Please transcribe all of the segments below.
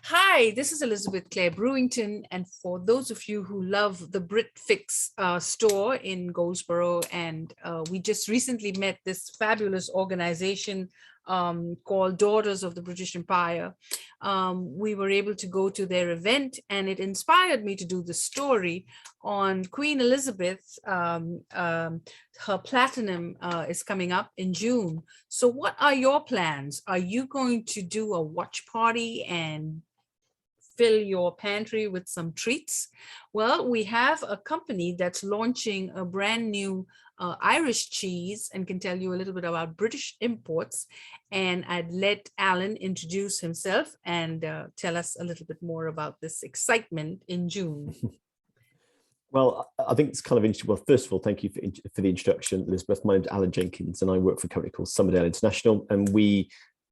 Hi, this is Elizabeth Clare Brewington. And for those of you who love the BritFix store in Goldsboro, and we just recently met this fabulous organization called Daughters of the British Empire. We were able to go to their event, and it inspired me to do the story on Queen Elizabeth. Her platinum is coming up in June. So, what are your plans? Are you going to do a watch party and fill your pantry with some treats? Well, we have a company that's launching a brand new Irish cheese and can tell you a little bit about British imports. And I'd let Alan introduce himself and tell us a little bit more about this excitement in June. Well, I think it's kind of interesting. Well, first of all, thank you for the introduction, Elizabeth. My name's Alan Jenkins, and I work for a company called Somerdale International, and we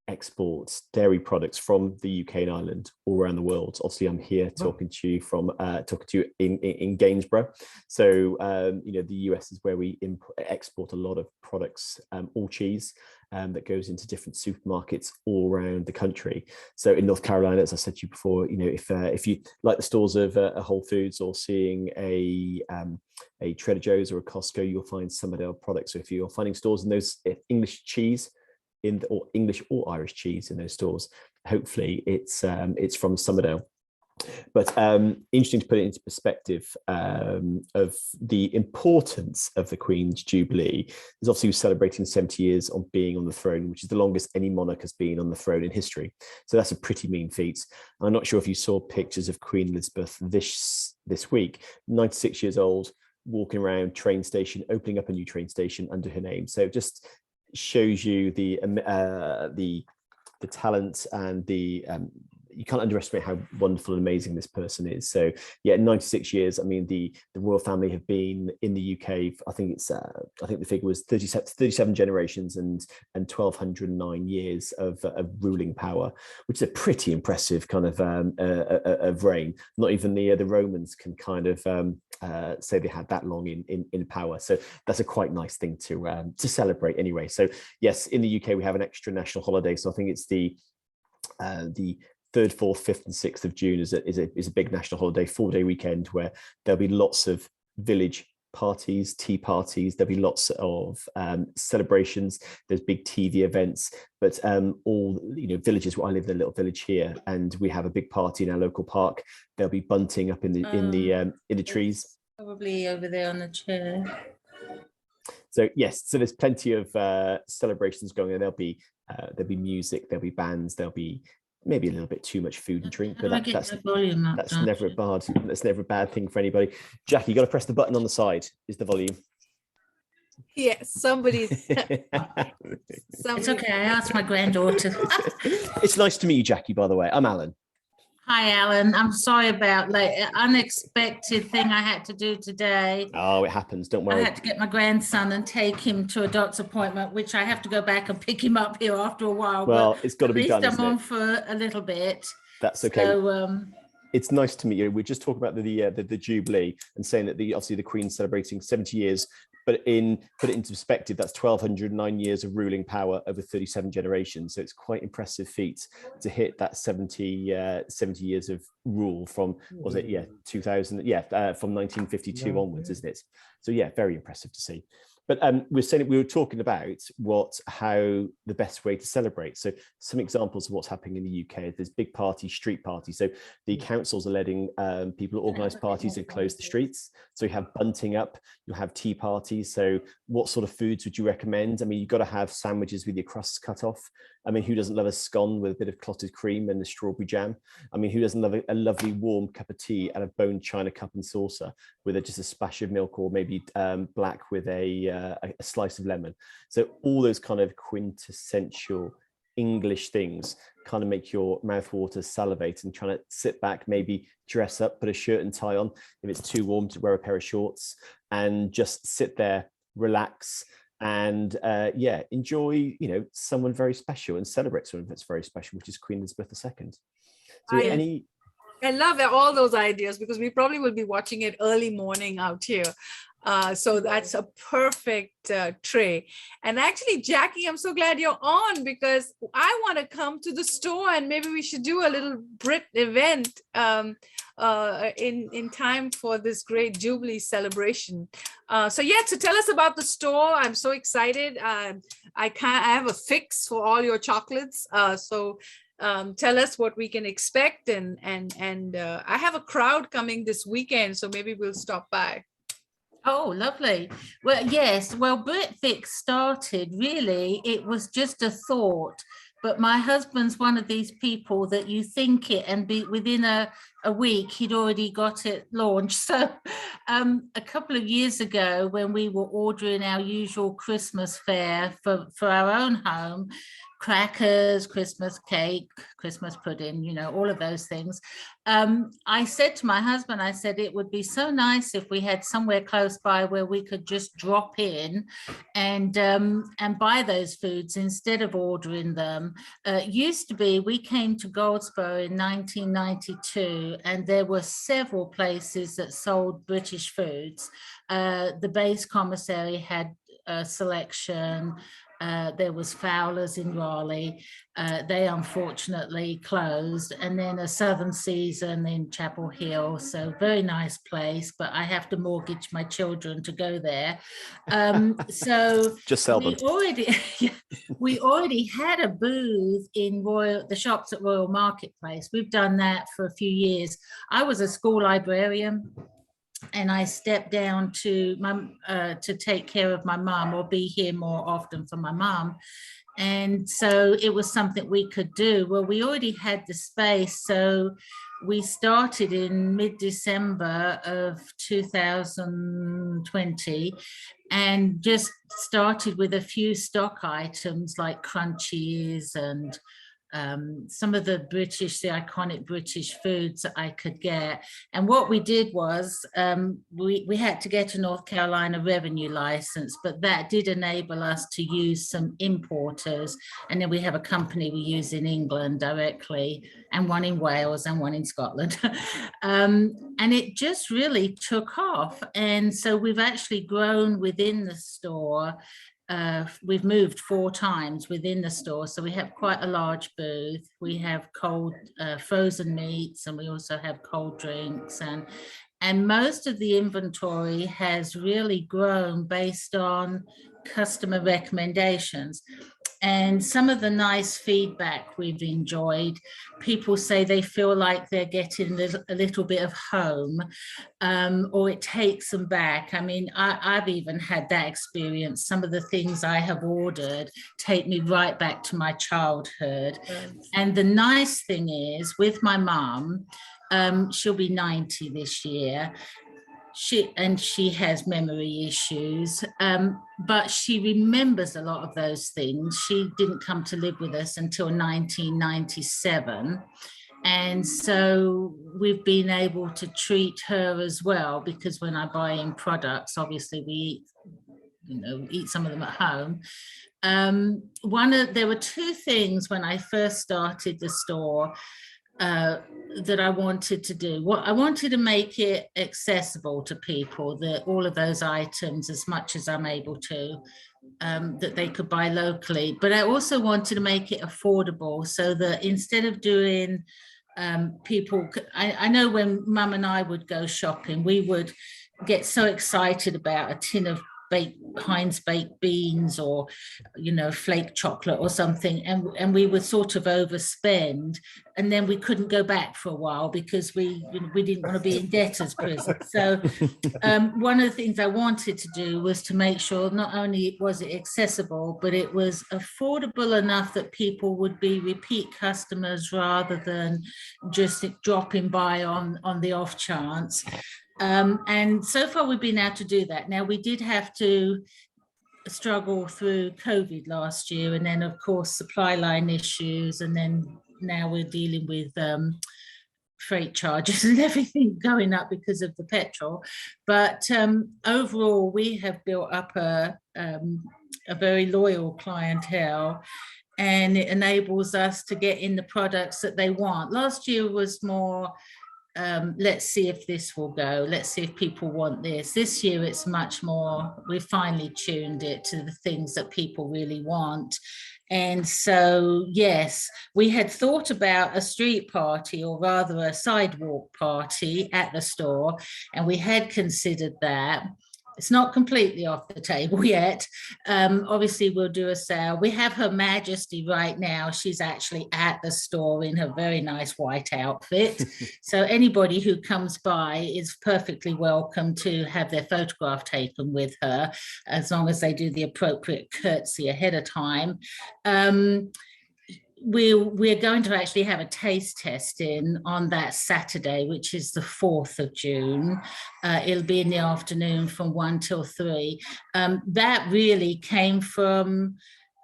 export dairy products from the UK and Ireland all around the world. Obviously, I'm here talking to you in Gainsborough. So, the US is where we export a lot of products, all cheese. That goes into different supermarkets all around the country. So in North Carolina, as I said to you before, if you like the stores of a Whole Foods or seeing a Trader Joe's or a Costco, you'll find Somerdale products. So if you're finding stores in those English cheese or English or Irish cheese in those stores, hopefully it's from Somerdale. But interesting to put it into perspective of the importance of the Queen's Jubilee. Is obviously celebrating 70 years on being on the throne, which is the longest any monarch has been on the throne in history. So that's a pretty mean feat. I'm not sure if you saw pictures of Queen Elizabeth this week, 96 years old, walking around train station, opening up a new train station under her name. So it just shows you the talent and the you can't underestimate how wonderful and amazing this person is. So yeah, 96 years. I mean, the royal family have been in the UK. I think the figure was 37 generations and 1209 years of ruling power, which is a pretty impressive kind of reign. Not even the Romans can kind of say they had that long in power. So that's a quite nice thing to celebrate anyway. So yes, in the UK we have an extra national holiday. So I think it's the 3rd, 4th, 5th, and 6th of June is a big national holiday, 4-day weekend where there'll be lots of village parties, tea parties. There'll be lots of celebrations. There's big TV events, but all villages. Where I live in a little village here, and we have a big party in our local park. There'll be bunting up in the trees. Probably over there on the chair. So yes, so there's plenty of celebrations going on. There'll be music. There'll be bands. There'll be maybe a little bit too much food and drink, but that's never a bad thing for anybody. Jackie, you got to press the button on the side. Is the volume? Yes, somebody's. It's okay. I asked my granddaughter. It's nice to meet you, Jackie. By the way, I'm Alan. Hi, Alan. I'm sorry about the unexpected thing I had to do today. Oh, it happens. Don't worry. I had to get my grandson and take him to a doctor's appointment, which I have to go back and pick him up here after a while. Well, it's got to be done. At least I'm on for a little bit. That's okay. So, it's nice to meet you. We're just talking about the Jubilee and saying that obviously the Queen's celebrating 70 years. But put it into perspective, that's 1209 years of ruling power over 37 generations. So it's quite impressive feat to hit that 70 years of rule from, was it, 2000, from 1952 onwards, isn't it? So yeah, very impressive to see. But we were talking about how the best way to celebrate. So some examples of what's happening in the UK. There's big parties, street parties. So the councils are letting people organise parties and close the streets. So you have bunting up, you have tea parties. So what sort of foods would you recommend? I mean, you've got to have sandwiches with your crusts cut off. I mean, who doesn't love a scone with a bit of clotted cream and a strawberry jam? I mean, who doesn't love a lovely warm cup of tea and a bone china cup and saucer with just a splash of milk, or maybe black with a slice of lemon? So all those kind of quintessential English things kind of make your mouth water, salivate, and trying to sit back, maybe dress up, put a shirt and tie on. If it's too warm, to wear a pair of shorts and just sit there, relax, and enjoy someone very special and celebrate someone that's very special, which is Queen Elizabeth II. So I love all those ideas because we probably will be watching it early morning out here. So that's a perfect tray. And actually, Jackie, I'm so glad you're on because I want to come to the store and maybe we should do a little Brit event in time for this great Jubilee celebration. So tell us about the store. I'm so excited. I have a fix for all your chocolates. Tell us what we can expect, and I have a crowd coming this weekend, so maybe we'll stop by. Oh, lovely. Well, yes. Well, Britfix started, really, it was just a thought. But my husband's one of these people that you think it and be within a week, he'd already got it launched. So a couple of years ago, when we were ordering our usual Christmas fare for our own home, crackers, Christmas cake, Christmas pudding, you know, all of those things. I said to my husband, I said, it would be so nice if we had somewhere close by where we could just drop in and buy those foods instead of ordering them. Used to be, we came to Goldsboro in 1992 and there were several places that sold British foods. The base commissary had a selection. There was Fowler's in Raleigh. They unfortunately closed, and then a Southern Season in Chapel Hill. So very nice place, but I have to mortgage my children to go there. So just sell them. We already had a booth in the shops at Royal Marketplace. We've done that for a few years. I was a school librarian, and I stepped down to take care of my mum or be here more often for my mum. And so it was something we could do. Well, we already had the space. So we started in mid-December of 2020 and just started with a few stock items like crunchies and some of the iconic British foods that I could get. And what we did was we had to get a North Carolina revenue license, but that did enable us to use some importers. And then we have a company we use in England directly, and one in Wales and one in Scotland. And it just really took off. And so we've actually grown within the store. We've moved 4 times within the store, so we have quite a large booth. We have cold frozen meats, and we also have cold drinks, and most of the inventory has really grown based on customer recommendations. And some of the nice feedback we've enjoyed, people say they feel like they're getting a little bit of home, or it takes them back. I mean, I've even had that experience. Some of the things I have ordered take me right back to my childhood. Yes. And the nice thing is, with my mom, she'll be 90 this year. She has memory issues, but she remembers a lot of those things. She didn't come to live with us until 1997. And so we've been able to treat her as well, because when I buy in products, obviously we eat some of them at home. There were 2 things when I first started the store that I wanted to do. I wanted to make it accessible to people, that all of those items, as much as I'm able to, that they could buy locally. But I also wanted to make it affordable, so that instead of doing I know when Mum and I would go shopping, we would get so excited about a tin of Heinz baked beans, or flake chocolate or something, and we would sort of overspend, and then we couldn't go back for a while because we didn't want to be in debtor's prison. So one of the things I wanted to do was to make sure not only was it accessible, but it was affordable enough that people would be repeat customers rather than just dropping by on the off chance. And so far we've been able to do that. Now, we did have to struggle through COVID last year, and then of course supply line issues, and then now we're dealing with freight charges and everything going up because of the petrol. But overall, we have built up a very loyal clientele, and it enables us to get in the products that they want. Last year was more let's see if this will go. Let's see if people want this. This year, it's much more, we finally tuned it to the things that people really want. And so, yes, we had thought about a street party, or rather a sidewalk party at the store, and we had considered that. It's not completely off the table yet. Obviously, we'll do a sale. We have Her Majesty right now. She's actually at the store in her very nice white outfit. So anybody who comes by is perfectly welcome to have their photograph taken with her, as long as they do the appropriate curtsy ahead of time. We're going to actually have a taste testing on that Saturday, which is the 4th of June. It'll be in the afternoon from 1 till 3. That really came from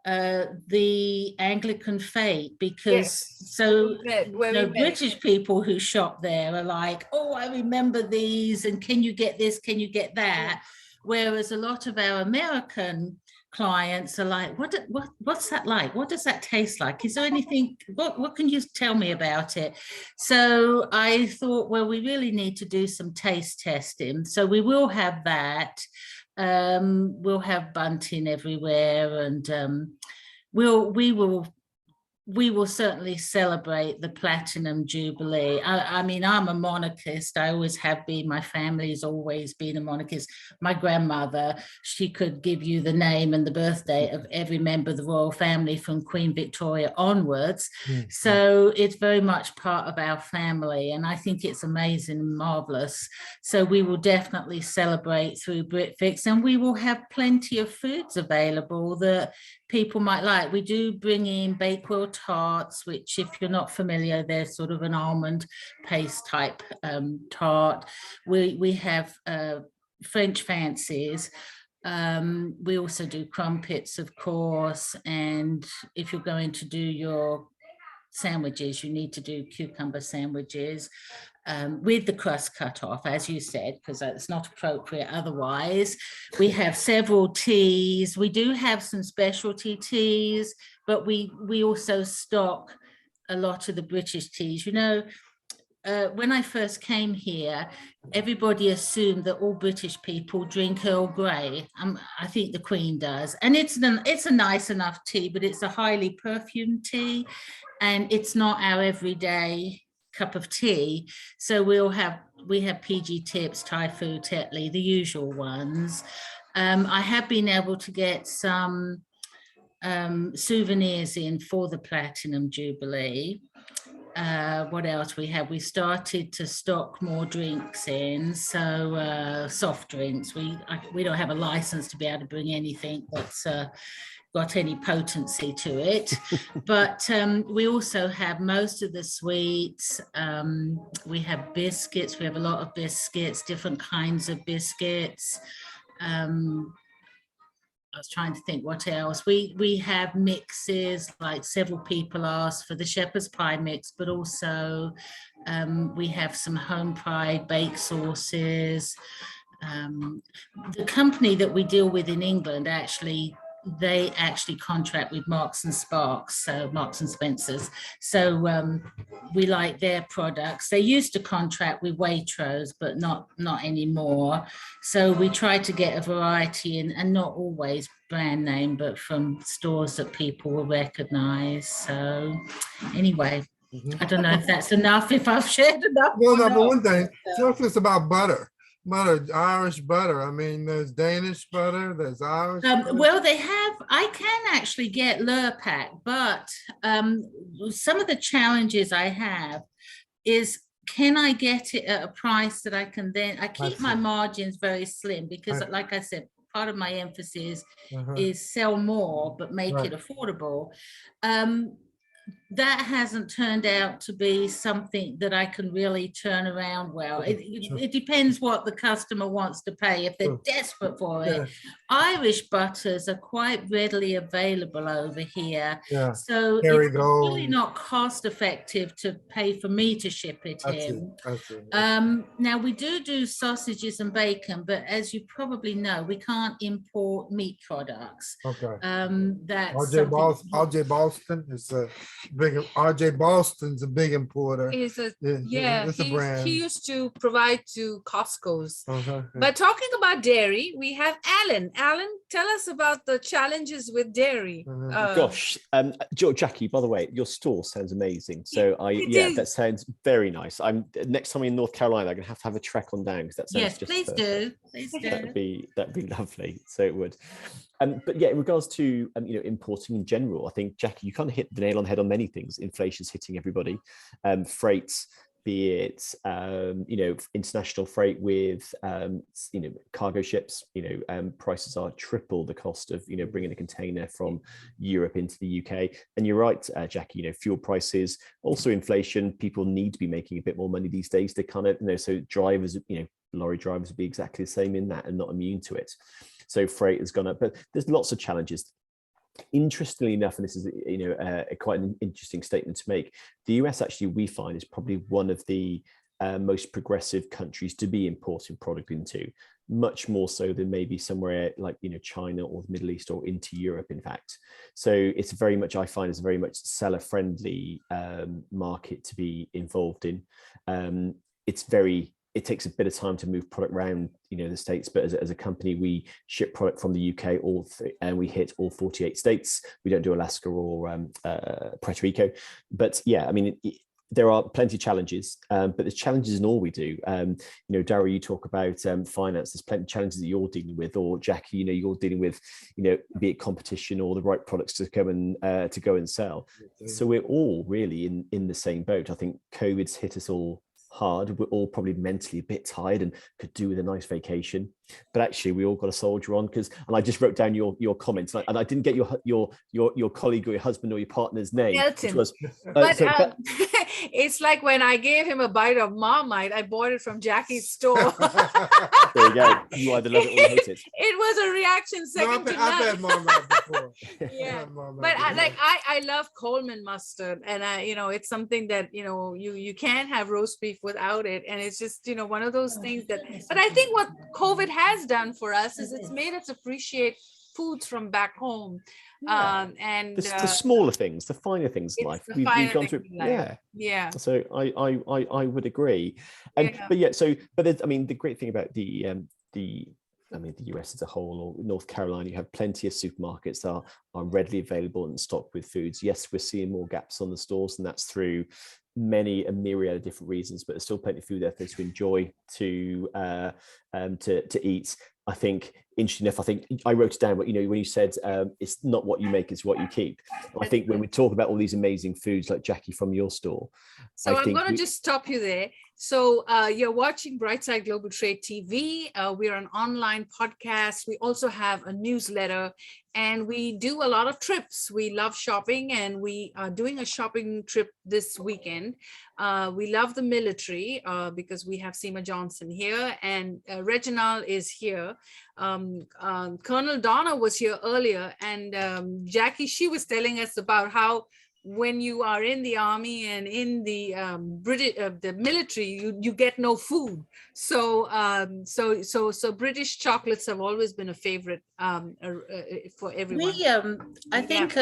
the Anglican faith, because British people who shop there are like, oh, I remember these, and can you get this, can you get that? Whereas a lot of our American clients are like, what's that like? What does that taste like? Is there anything, what can you tell me about it? So I thought, well, we really need to do some taste testing. So we will have that. We'll have bunting everywhere, and we will certainly celebrate the Platinum Jubilee. I mean, I'm a monarchist. I always have been. My family's always been a monarchist. My grandmother, she could give you the name and the birthday of every member of the royal family from Queen Victoria onwards. So it's very much part of our family, and I think it's amazing and marvelous. So we will definitely celebrate through BritFix, and we will have plenty of foods available that people might like. We do bring in Bakewell tarts, which, if you're not familiar, they're sort of an almond paste type tart. We have French fancies. We also do crumpets, of course. And if you're going to do your sandwiches, you need to do cucumber sandwiches. With the crust cut off, as you said, because it's not appropriate otherwise. We have several teas. We do have some specialty teas, but we also stock a lot of the British teas. You know, when I first came here, everybody assumed that all British people drink Earl Grey. I think the Queen does. And it's a nice enough tea, but it's a highly perfumed tea, and it's not our everyday cup of tea. So we have PG Tips, Thai Food, Tetley, the usual ones. I have been able to get some souvenirs in for the Platinum Jubilee. What else we have? We started to stock more drinks in, so soft drinks. We don't have a license to be able to bring anything that's got any potency to it, but we also have most of the sweets. We have biscuits. We have a lot of biscuits, different kinds of biscuits. I was trying to think what else. We have mixes, like several people asked for the shepherd's pie mix, but also we have some home pride bake sauces. The company that we deal with in England they actually contract with Marks and Sparks, so Marks and Spencers. So we like their products. They used to contract with Waitrose, but not anymore. So we try to get a variety in, and not always brand name, but from stores that people will recognize. So anyway, I don't know if that's enough, if I've shared enough. Well, number one thing, tell us about butter. Irish butter. I mean, there's Danish butter, there's Irish butter. Well, I can actually get Lurpak, but some of the challenges I have is, can I get it at a price that I can then, I keep my margins very slim, because like I said, part of my emphasis is sell more, but make it affordable. That hasn't turned out to be something that I can really turn around well. It depends what the customer wants to pay, if they're desperate for it. Irish butters are quite readily available over here. So it's really not cost effective to pay for me to ship it in. Now we do sausages and bacon, but as you probably know, we can't import meat products. Okay. That's RJ Boston is big. RJ Boston's a big importer. Is a It's a brand. he used to provide to Costco's. Uh-huh. But talking about dairy, we have Alan. Alan, tell us about the challenges with dairy. Gosh, Jackie, by the way, your store sounds amazing. So that sounds very nice. I'm next time I'm in North Carolina, I'm gonna have a trek on down because that sounds just please perfect. do. Please do. That'd be lovely. So it would. But yeah, in regards to importing in general, I think Jackie, you kind of hit the nail on the head on many things. Inflation's hitting everybody. Freights, be it international freight with cargo ships, prices are triple the cost of bringing a container from Europe into the UK. And you're right, Jackie, fuel prices, also inflation. People need to be making a bit more money these days to kind of so drivers, lorry drivers would be exactly the same in that and not immune to it. So freight has gone up, but there's lots of challenges. Interestingly enough, and this is quite an interesting statement to make, the US actually we find is probably one of the most progressive countries to be importing product into, much more so than maybe somewhere like China or the Middle East or into Europe, in fact. So it's very much, I find, it's a very much seller friendly market to be involved in. It takes a bit of time to move product around, the States, but as a company, we ship product from the UK and we hit all 48 states. We don't do Alaska or Puerto Rico, but yeah, I mean, there are plenty of challenges, but there's challenges in all we do. Darryl, you talk about finance. There's plenty of challenges that you're dealing with, or Jackie, you're dealing with, be it competition or the right products to go and sell. So we're all really in the same boat. I think COVID's hit us all hard. We're all probably mentally a bit tired and could do with a nice vacation, but actually we all got to soldier on. And I just wrote down your comments, and I didn't get your colleague or your husband or your partner's name, Elton. which was it's like when I gave him a bite of Marmite, I bought it from Jackie's store. There you go. You either love it or you hate it. It was a reaction second to none. I've had Marmite before. Yeah, but I love Coleman mustard, and it's something that you can't have roast beef without it, and it's just one of those things that. But I think what COVID has done for us is it's made us appreciate foods from back home. And the smaller things, the finer things in life. We've gone through, yeah. So I would agree, but the great thing about the US as a whole, or North Carolina, you have plenty of supermarkets that are readily available and stocked with foods. Yes, we're seeing more gaps on the stores, and that's through a myriad of different reasons, but there's still plenty of food there to enjoy, to eat. I think, interesting enough, I think I wrote it down, but when you said it's not what you make, it's what you keep. I think when we talk about all these amazing foods, like Jackie from your store. So I'm going to just stop you there. So you're watching Brightside Global Trade TV. We're an online podcast. We also have a newsletter, and we do a lot of trips. We love shopping, and we are doing a shopping trip this weekend. We love the military because we have Seema Johnson here, and Reginald is here. Colonel Donna was here earlier, and Jackie, she was telling us about how when you are in the army and in the the military, you get no food. So British chocolates have always been a favorite for everyone. I think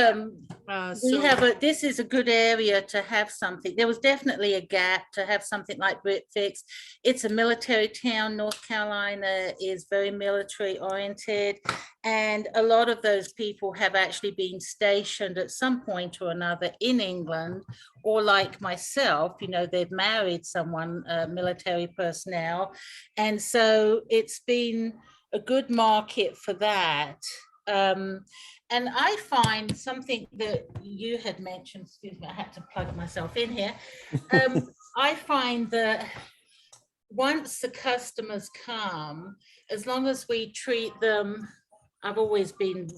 this is a good area to have something. There was definitely a gap to have something like BritFix. It's a military town. North Carolina is very military oriented, and a lot of those people have actually been stationed at some point or another in England, or like myself, they've married someone, military personnel. And so it's been a good market for that. And I find something that you had mentioned, excuse me, I had to plug myself in here. I find that once the customers come, as long as we treat them, I've always been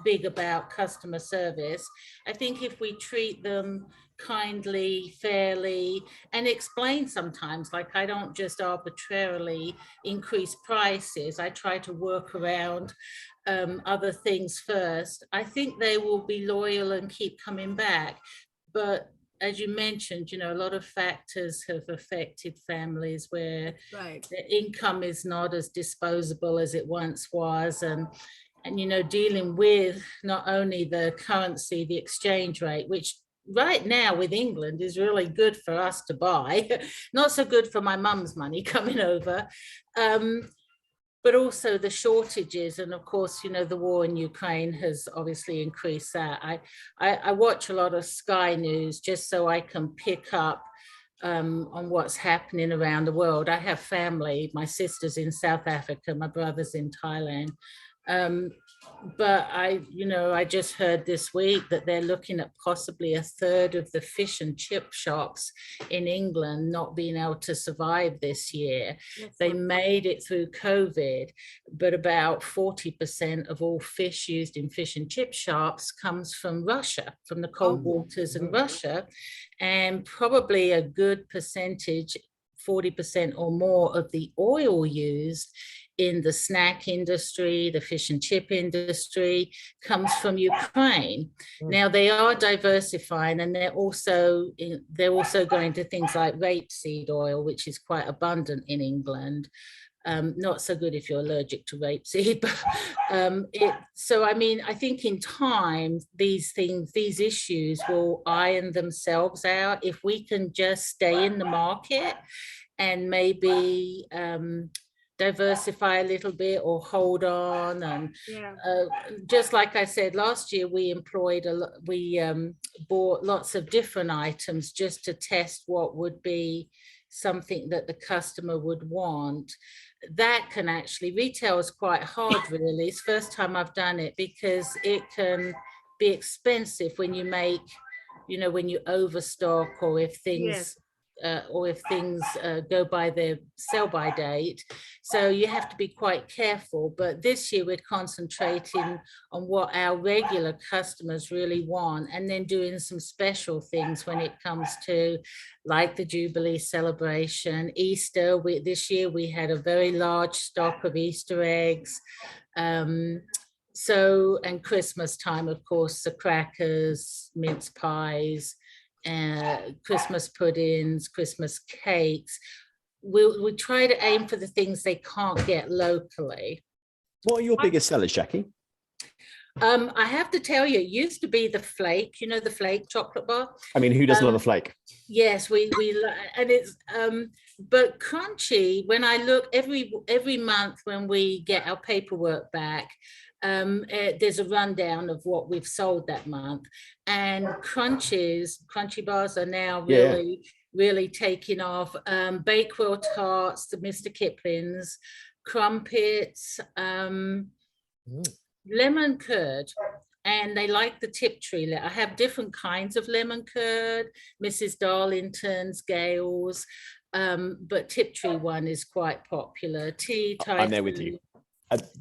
big about customer service. I think if we treat them kindly, fairly, and explain sometimes, like I don't just arbitrarily increase prices, I try to work around other things first, I think they will be loyal and keep coming back. But as you mentioned, a lot of factors have affected families where their income is not as disposable as it once was, and dealing with not only the currency, the exchange rate, which right now with England is really good for us to buy. Not so good for my mum's money coming over. But also the shortages, and of course, you know, the war in Ukraine has obviously increased that. I watch a lot of Sky News just so I can pick up on what's happening around the world. I have family. My sister's in South Africa, my brother's in Thailand. But I just heard this week that they're looking at possibly a third of the fish and chip shops in England not being able to survive this year. They made it through COVID, but about 40% of all fish used in fish and chip shops comes from Russia, from the cold waters in Russia. And probably a good percentage, 40% or more of the oil used in the snack industry, the fish and chip industry, comes from Ukraine. Now they are diversifying, and they're also going to things like rapeseed oil, which is quite abundant in England. Not so good if you're allergic to rapeseed, but so I mean, I think in time these issues will iron themselves out if we can just stay in the market and maybe diversify a little bit or hold on. And just like I said, last year we bought lots of different items just to test what would be something that the customer would want. That can actually, retail is quite hard really. It's the first time I've done it, because it can be expensive when you make, when you overstock, or if things go by their sell-by date. So you have to be quite careful. But this year we're concentrating on what our regular customers really want, and then doing some special things when it comes to, like the Jubilee celebration, Easter. This year we had a very large stock of Easter eggs. And Christmas time, of course, the crackers, mince pies, Christmas puddings, Christmas cakes. We try to aim for the things they can't get locally. What are your biggest sellers, Jackie? I have to tell you, it used to be the flake, the flake chocolate bar. I mean, who doesn't love a flake? Yes, and it's but crunchy. When I look every month when we get our paperwork back, there's a rundown of what we've sold that month, and crunchy bars are now really taking off. Bakewell tarts, the Mr. Kipling's, crumpets, lemon curd, and they like the Tiptree. I have different kinds of lemon curd, Mrs. Darlington's, Gale's, but Tiptree one is quite popular. Tea, I'm there with you.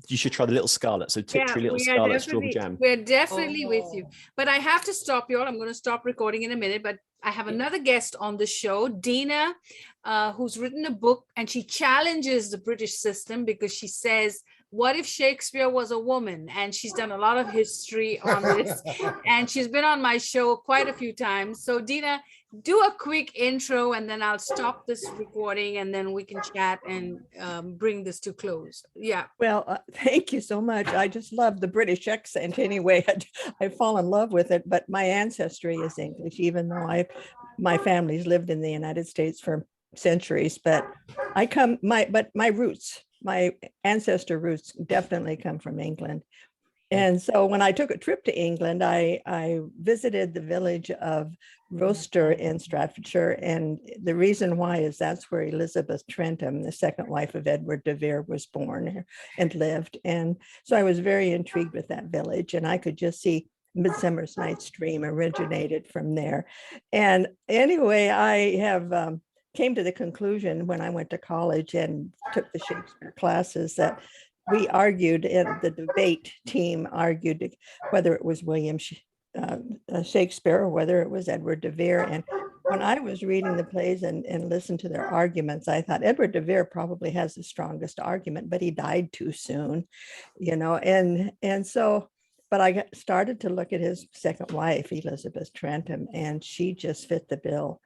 You should try the little Scarlet. So Tiptree little Scarlet strawberry jam. We're definitely with you. But I have to stop you all. I'm going to stop recording in a minute. But I have another guest on the show, Dina, who's written a book, and she challenges the British system because she says, what if Shakespeare was a woman? And she's done a lot of history on this. And she's been on my show quite a few times. So Dina, do a quick intro, and then I'll stop this recording, and then we can chat and bring this to close. Yeah. Well, thank you so much. I just love the British accent anyway. I fall in love with it, but my ancestry is English, even though my family's lived in the United States for centuries, but my roots, my ancestor roots definitely come from England. And so when I took a trip to England, I visited the village of Rochester in Staffordshire. And the reason why is that's where Elizabeth Trentham, the second wife of Edward de Vere, was born and lived. And so I was very intrigued with that village, and I could just see Midsummer's Night's Dream originated from there. And anyway, I have came to the conclusion when I went to college and took the Shakespeare classes that we argued, and the debate team argued whether it was William Shakespeare or whether it was Edward de Vere. And when I was reading the plays and listened to their arguments, I thought Edward de Vere probably has the strongest argument, but he died too soon, and so, but I started to look at his second wife, Elizabeth Trentham, and she just fit the bill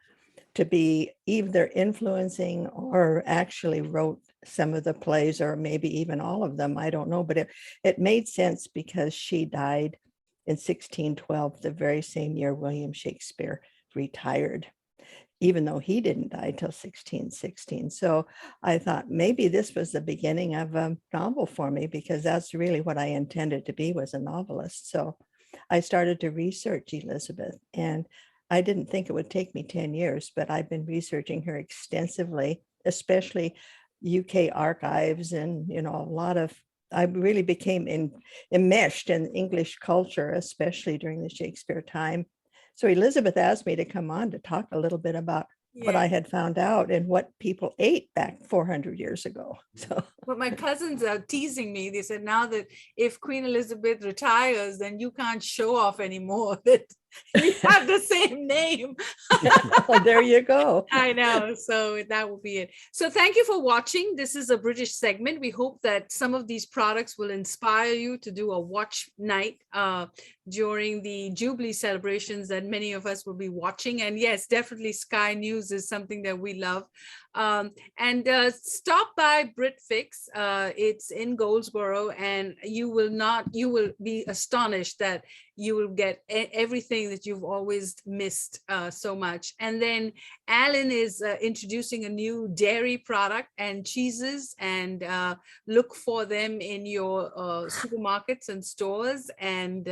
to be either influencing or actually wrote some of the plays, or maybe even all of them. I don't know, but it made sense because she died in 1612, the very same year William Shakespeare retired, even though he didn't die till 1616. So I thought maybe this was the beginning of a novel for me, because that's really what I intended to be, was a novelist. So I started to research Elizabeth, and I didn't think it would take me 10 years, but I've been researching her extensively, especially UK archives, and a lot of, I really became enmeshed in English culture, especially during the Shakespeare time. So Elizabeth asked me to come on to talk a little bit about what I had found out and what people ate back 400 years ago. So, but my cousins are teasing me. They said now that if Queen Elizabeth retires, then you can't show off anymore. That we have the same name. well, there you go. I know. So that will be it. So thank you for watching. This is a British segment. We hope that some of these products will inspire you to do a watch night during the Jubilee celebrations that many of us will be watching. And yes, definitely Sky News is something that we love. And stop by BritFix. It's in Goldsboro, and you will be astonished that you will get everything that you've always missed so much. And then Alan is introducing a new dairy product and cheeses, and look for them in your supermarkets and stores. And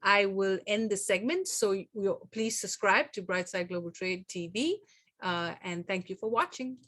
I will end the segment. So please subscribe to Brightside Global Trade TV. And thank you for watching.